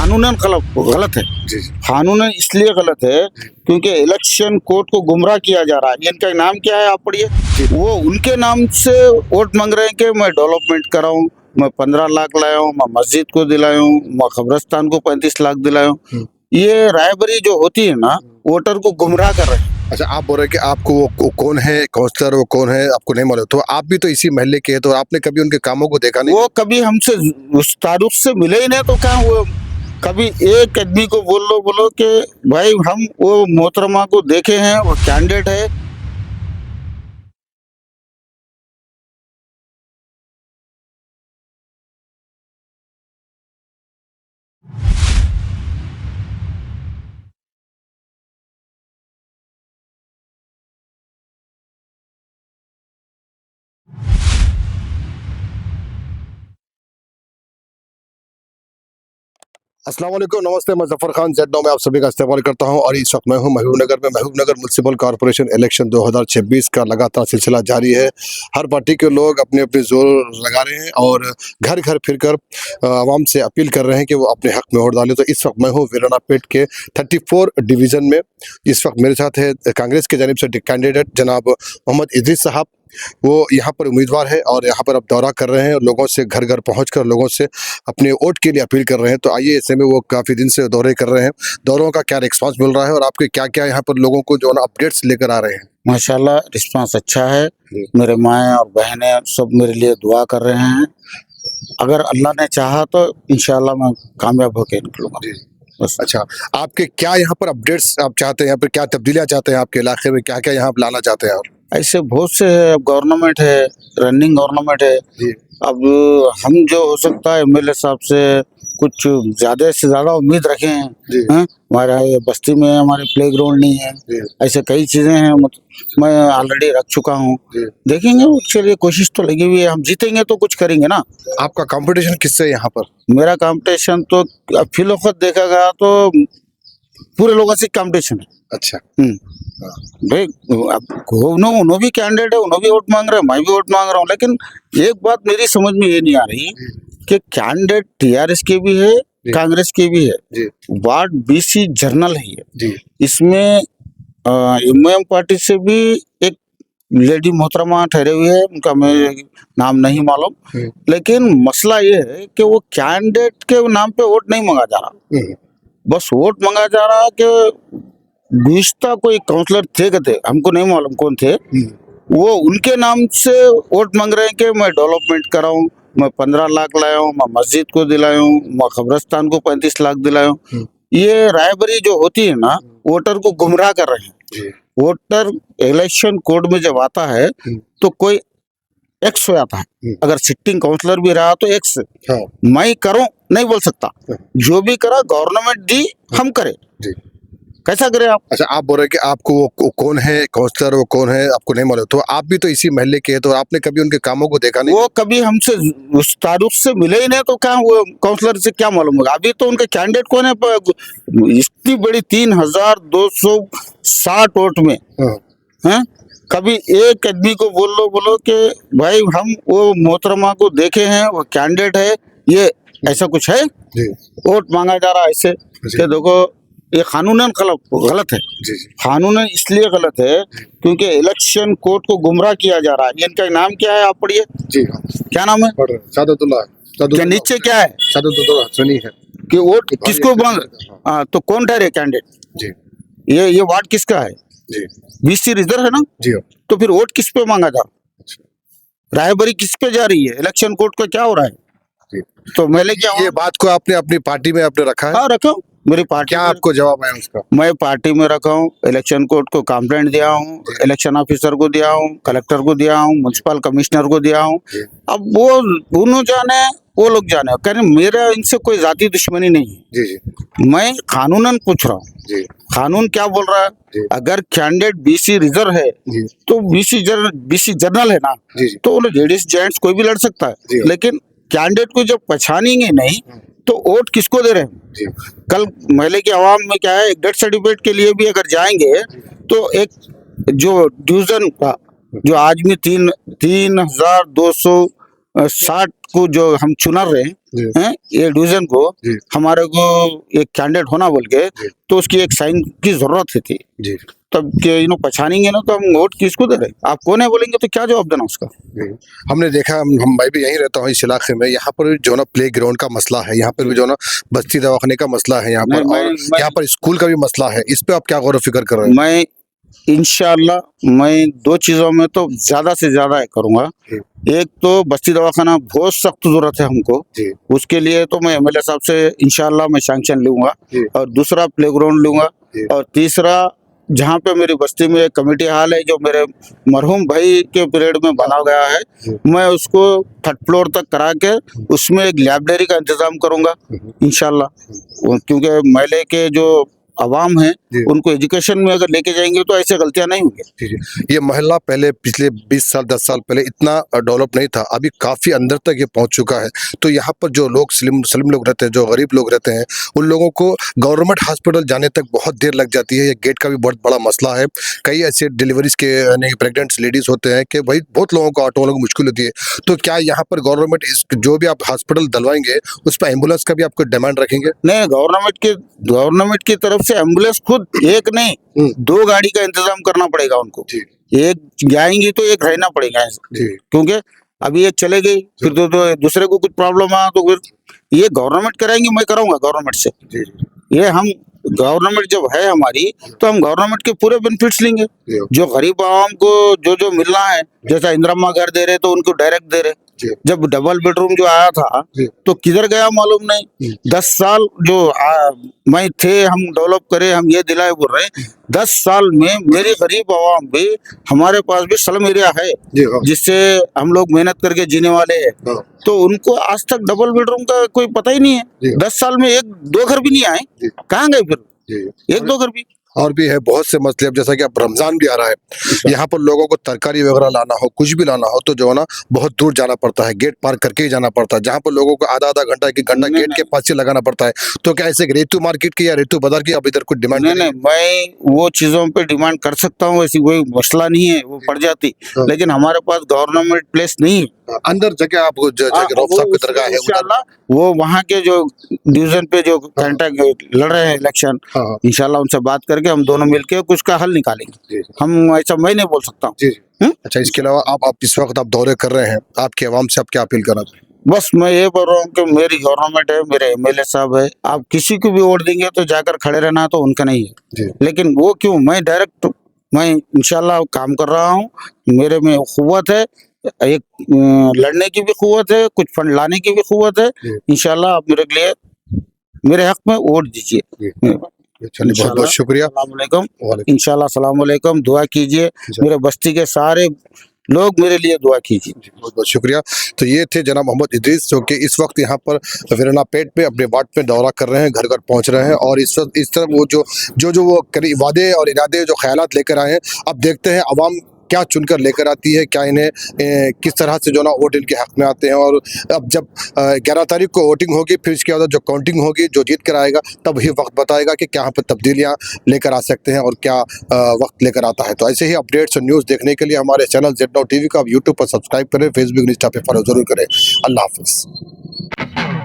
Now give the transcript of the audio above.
कानूनन गलत है। जी जी कानूनन इसलिए गलत है क्योंकि इलेक्शन कोर्ट को गुमराह किया जा रहा है। इनका नाम क्या है आप पढ़िए। वो उनके नाम से वोट मांग रहे हैं कि मैं डेवलपमेंट कराऊं, मैं 15 लाख लाया हूँ, मैं मस्जिद को दिलाया हूँ, मैं कब्रिस्तान को 35 लाख दिलाया हूँ। ये रायबरी जो होती है ना, वोटर को गुमराह कर रहे हैं। अच्छा, आप बोल रहे हैं कि आपको वो कौन है काउंसलर, वो कौन है आपको नहीं मालूम, तो आप भी तो इसी महल्ले के हैं, तो आपने कभी उनके कामों को देखा नहीं? वो कभी हमसे उस तारुफ से मिले ही नहीं, तो क्या वो कभी एक आदमी को बोलो कि भाई हम वो मोहतरमा को देखे हैं, वो कैंडिडेट है। अस्सलाम वालेकुम, नमस्ते। मैं जफर खान Z9 में आप सभी का इस्तेमाल करता हूं और इस वक्त मैं हूं महबूबनगर में। महबूबनगर म्युनिसिपल कॉर्पोरेशन इलेक्शन 2026 का लगातार सिलसिला जारी है। हर पार्टी के लोग अपने अपने जोर लगा रहे हैं और घर घर फिरकर आवाम से अपील कर रहे हैं कि वो अपने हक में वोट डालें। तो इस वक्त मैं हूँ वीरानापेट के 34 डिवीज़न में। इस वक्त मेरे साथ है कांग्रेस की जानिब से कैंडिडेट जनाब मोहम्मद इदरीस साहब। वो यहाँ पर उम्मीदवार है और यहाँ पर अब दौरा कर रहे हैं और लोगों से घर घर पहुँच कर लोगों से अपने वोट के लिए अपील कर रहे हैं। तो आइए, ऐसे में वो काफ़ी दिन से दौरे कर रहे हैं, दौरों का क्या रिस्पांस मिल रहा है और आपके क्या क्या यहाँ पर लोगों को जो है अपडेट्स लेकर आ रहे हैं। माशाल्लाह रिस्पांस अच्छा है। मेरे माएँ और बहनें सब मेरे लिए दुआ कर रहे हैं। अगर अल्लाह ने चाहा तो इंशाल्लाह मैं कामयाब होकर निकलूंगा। बस। अच्छा, आपके क्या यहाँ पर अपडेट्स आप चाहते हैं, यहाँ पर क्या तब्दीलियाँ चाहते हैं, आपके इलाके में क्या क्या यहाँ आप लाना चाहते हैं और? ऐसे बहुत से है। अब गवर्नमेंट है, रनिंग गवर्नमेंट है। जी अब हम जो हो सकता है एमएलए साहब से कुछ ज्यादा से ज्यादा उम्मीद रखे हैं। जी हैं? हमारा ये बस्ती में हमारे प्ले ग्राउंड नहीं है। जी ऐसे कई चीजें हैं, मैं ऑलरेडी रख चुका हूँ। जी। देखेंगे, उसके लिए कोशिश तो लगी हुई है। हम जीतेंगे तो कुछ करेंगे ना। आपका कंपटीशन किससे है यहाँ पर? मेरा कंपटीशन तो अब फिलौकत देखा गया तो पूरे लोगों से कंपटीशन है। अच्छा, भाई अब उन्होंने भी कैंडिडेट है, उन्होंने भी वोट मांग रहे हैं, मैं भी वोट मांग रहा हूँ। लेकिन एक बात मेरी समझ में ये नहीं आ रही कि कैंडिडेट टीआरएस के भी है, कांग्रेस के भी है। जी वार्ड बीसी जर्नल है ये। जी इसमें एमएम पार्टी से भी एक लेडी मोहतरमा ठहरे हुए है, उनका मैं नाम नहीं मालूम। लेकिन मसला ये है कि वो कैंडिडेट के नाम पे वोट नहीं मांगा जा रहा, बस वोट मांगा जा रहा है कि गुज़िश्ता कोई काउंसलर थे कहते, हमको नहीं मालूम कौन थे, वो उनके नाम से वोट मांग रहे हैं कि मैं डेवलपमेंट कराऊं, मैं 15 लाख लाया हूँ, मैं मस्जिद को दिलाया हूँ, मैं कब्रिस्तान को 35 लाख दिलाया हूँ। ये रायबरी जो होती है ना, वोटर को गुमराह कर रहे हैं। वोटर इलेक्शन कोड में जब आता है तो कोई एक्स हो जाता है। अगर सिटिंग काउंसलर भी रहा तो एक्स। हाँ मैं करूं नहीं बोल सकता, जो भी करा गवर्नमेंट दी हम करें। जी। कैसा करें आप? अच्छा, आप बोल रहे हैं कि आपको वो कौन है काउंसलर, वो कौन है आपको नहीं मालूम, तो आप भी तो इसी महल्ले के हैं, तो आपने कभी उनके कामों को देखा नहीं? वो कभी हमसे उस तारुफ से मिले ही नहीं, तो क्या वो काउंसलर से क्या मालूम होगा? अभी तो उनके कैंडिडेट कौन है? इतनी बड़ी 3260 वोट में हैं? कभी एक आदमी को बोलो कि भाई हम वो मोहतरमा को देखे हैं, वो कैंडिडेट है, ये ऐसा कुछ है? जी वोट मांगा जा रहा है ऐसे कि देखो ये कानूनन गलत है। जी जी कानूनन इसलिए गलत है क्योंकि इलेक्शन कोर्ट को गुमराह किया जा रहा है। इनका नाम क्या है आप पढ़िए। जी। हाँ, क्या नाम है? पढ़ रहे हैं। क्या नीचे क्या है सादतुल्लाह सुनी है कि वोट किसको मांग? तो कौन ठहरे कैंडिडेट? जी ये वार्ड किसका है? जी बीसी रिजर्व है ना, जी तो फिर वोट किस पे मांगा जा रहा? रायबरी किस पे जा रही है? इलेक्शन कोर्ट का क्या हो रहा है? जी। तो मैं लेके ये बात को आपने अपनी पार्टी में आपने रखा है? हाँ रखा हूँ, मेरी पार्टी क्या में। आपको जवाब आया उसका? मैं पार्टी में रखा हूँ, इलेक्शन कोर्ट को कंप्लेंट दिया हूँ, इलेक्शन ऑफिसर को दिया हूँ, कलेक्टर को दिया हूँ, म्युनिसिपल कमिश्नर को दिया हूँ। अब वो दोनों जाने, वो लोग जाने, कह रहे मेरा इनसे कोई जाती दुश्मनी नहीं है। जी जी मैं कानूनन पूछ रहा हूँ, जी कानून क्या बोल रहा है? अगर कैंडिडेट बीसी रिजर्व है जी तो बीसी जर्नल है ना, जी जी तो लेडीज जेंट्स कोई भी लड़ सकता जी। है। लेकिन कैंडिडेट को जब पहचानेंगे नहीं तो वोट किसको दे रहे हैं? जी कल महल्ले की आवाम में क्या है, एक डेथ सर्टिफिकेट के लिए भी अगर जाएंगे तो एक जो डिवीजन का जो आज में 3200 60 को जो हम चुन रहे जी। हैं ये डिवीजन को, जी। हमारे को एक कैंडिडेट होना बोल के, तो उसकी एक साइन की जरूरत थी। जी तब के पहचानेंगे ना तो हम वोट किसको दे रहे, आप कौन है बोलेंगे तो क्या जवाब देना उसका। जी। हमने देखा, मैं भी यहीं रहता हूँ इस इलाके में, यहाँ पर जो ना प्ले ग्राउंड का मसला है, यहाँ पर भी जो ना बस्ती दवाखाने का मसला है यहाँ पर, नहीं, और मैं यहाँ पर स्कूल का भी मसला है। इस पे आप क्या गौर व फिक्र कर रहे हैं? मैं इंशाअल्लाह मैं 2 चीजों में तो ज्यादा से ज्यादा करूंगा। एक तो बस्ती दवाखाना बहुत सख्त जरूरत है हमको, जी। उसके लिए तो मैं एमएलए साहब से इंशाअल्लाह मैं सैंक्शन लूंगा, जी। और दूसरा प्लेग्राउंड लूंगा, जी। और तीसरा जहाँ पे मेरी बस्ती में कमेटी हॉल है जो मेरे मरहूम भाई के पीरियड में बना गया है, मैं उसको 3rd फ्लोर तक करा के उसमें एक लाइब्रेरी का इंतजाम करूंगा इंशाअल्लाह। क्योंकि महल्ले के जो अवाम है जी। उनको एजुकेशन में अगर लेके जाएंगे तो ऐसे गलतियां नहीं होंगी। जी, जी। ये मोहल्ला पहले पिछले 20 साल 10 साल पहले इतना डेवलप नहीं था, अभी काफ़ी अंदर तक ये पहुंच चुका है। तो यहाँ पर जो लोग सलीम लोग रहते हैं, जो गरीब लोग रहते हैं, उन लोगों को गवर्नमेंट हॉस्पिटल जाने तक बहुत देर लग जाती है। ये गेट का भी बहुत बड़ा मसला है। कई ऐसे डिलीवरीज के यानी प्रेग्नेंट लेडीज होते हैं कि भाई बहुत लोगों को ऑटो वालों को मुश्किल होती है। तो क्या यहाँ पर गवर्नमेंट इस जो भी आप हॉस्पिटल डलवाएंगे उस पर एम्बुलेंस का भी आपको डिमांड रखेंगे? नहीं, गवर्नमेंट की तरफ से एम्बुलेंस खुद एक नहीं 2 गाड़ी का इंतजाम करना पड़ेगा उनको। जी। एक जाएंगी तो एक रहना पड़ेगा जी। क्योंकि अभी एक चले गई फिर तो दूसरे को कुछ प्रॉब्लम आया तो फिर ये गवर्नमेंट कराएंगी, मैं कराऊंगा गवर्नमेंट से। जी। ये हम गवर्नमेंट जब है हमारी तो हम गवर्नमेंट के पूरे बेनिफिट्स लेंगे। जी। जो गरीब आवाम को जो जो मिलना है, जैसा इंदिरा घर दे रहे तो उनको डायरेक्ट दे रहे। जी। जब डबल बेडरूम जो आया था जी। तो किधर गया मालूम नहीं। 10 साल जो मैं थे हम डेवलप करे, हम ये दिलाए बोल रहे हैं। 10 साल में मेरी गरीब आवाम भी, हमारे पास भी स्लम एरिया है जी। हाँ। जिससे हम लोग मेहनत करके जीने वाले हैं, हाँ। तो उनको आज तक डबल बेडरूम का कोई पता ही नहीं है। जी। 10 साल में 1-2 घर भी नहीं आए, जी। कहाँ गए फिर जी। 1-2 घर भी। और भी है बहुत से मसले। अब जैसा कि अब रमजान भी आ रहा है, यहाँ पर लोगों को तरकारी वगैरह लाना हो, कुछ भी लाना हो, तो जो है ना बहुत दूर जाना पड़ता है, गेट पार करके ही जाना पड़ता है, जहाँ पर लोगों को आधा घंटा 1 घंटा गेट के पास से लगाना पड़ता है। तो क्या ऐसे रेतु मार्केट की या रेतु बाजार की आप इधर कुछ डिमांड? नहीं, मैं वो चीजों पे डिमांड कर सकता हूँ, ऐसी कोई मसला नहीं है, वो पड़ जाती। लेकिन हमारे पास गवर्नमेंट प्लेस नहीं है। अंदर जगह आपको जगह रौफ साहब की दरगाह है इंशाल्लाह, वो वहाँ के जो डिवीजन पे जो कैंडिडेट लड़ रहे हैं इलेक्शन, हाँ। इंशाल्लाह उनसे बात करके हम दोनों मिलके कुछ का हल निकालेंगे। हम ऐसा मैं नहीं बोल सकता हूँ। जी। अच्छा, इसके अलावा आप इस वक्त आप दौरे कर रहे हैं, आपके अवाम से आप क्या अपील करना चाहिए? बस मैं ये बोल रहा हूँ कि मेरी गवर्नमेंट है, मेरे एमएलए साहब है, आप किसी को भी वोट देंगे तो जाकर खड़े रहना तो उनका नहीं है। जी। लेकिन वो क्यों, मैं इंशाल्लाह काम कर रहा हूँ, मेरे में कुव्वत है, एक लड़ने की भी कुव्वत है, कुछ फंड लाने की भी कुव्वत है। इंशाल्लाह आप मेरे लिए मेरे हक में वोट दीजिए। चलिए, बहुत बहुत शुक्रिया। अस्सलाम वालेकुम। इंशाल्लाह अस्सलाम वालेकुम। दुआ कीजिए, मेरे बस्ती के सारे लोग मेरे लिए दुआ कीजिए। बहुत बहुत शुक्रिया। तो ये थे जनाब मोहम्मद इदरीस, जो कि इस वक्त यहाँ पर वीराना पेट पे अपने वार्ड में दौरा कर रहे हैं, घर घर पहुँच रहे हैं, और इस वक्त इस तरह वो जो वो वादे और इरादे जो ख्यालात लेकर आए हैं, अब देखते हैं अवाम क्या चुनकर लेकर आती है, क्या इन्हें किस तरह से जो ना वोट इनके हक में आते हैं। और अब जब 11 तारीख को वोटिंग होगी, फिर इसके बाद जो काउंटिंग होगी, जो जीत कर आएगा तब ही वक्त बताएगा कि क्या यहाँ पर तब्दीलियाँ लेकर आ सकते हैं और क्या वक्त लेकर आता है। तो ऐसे ही अपडेट्स और न्यूज़ देखने के लिए हमारे चैनल ZNOW TV को आप यूट्यूब पर सब्सक्राइब करें, फेसबुक इंस्टा पे फॉलो जरूर करें। अल्लाह हाफिज़।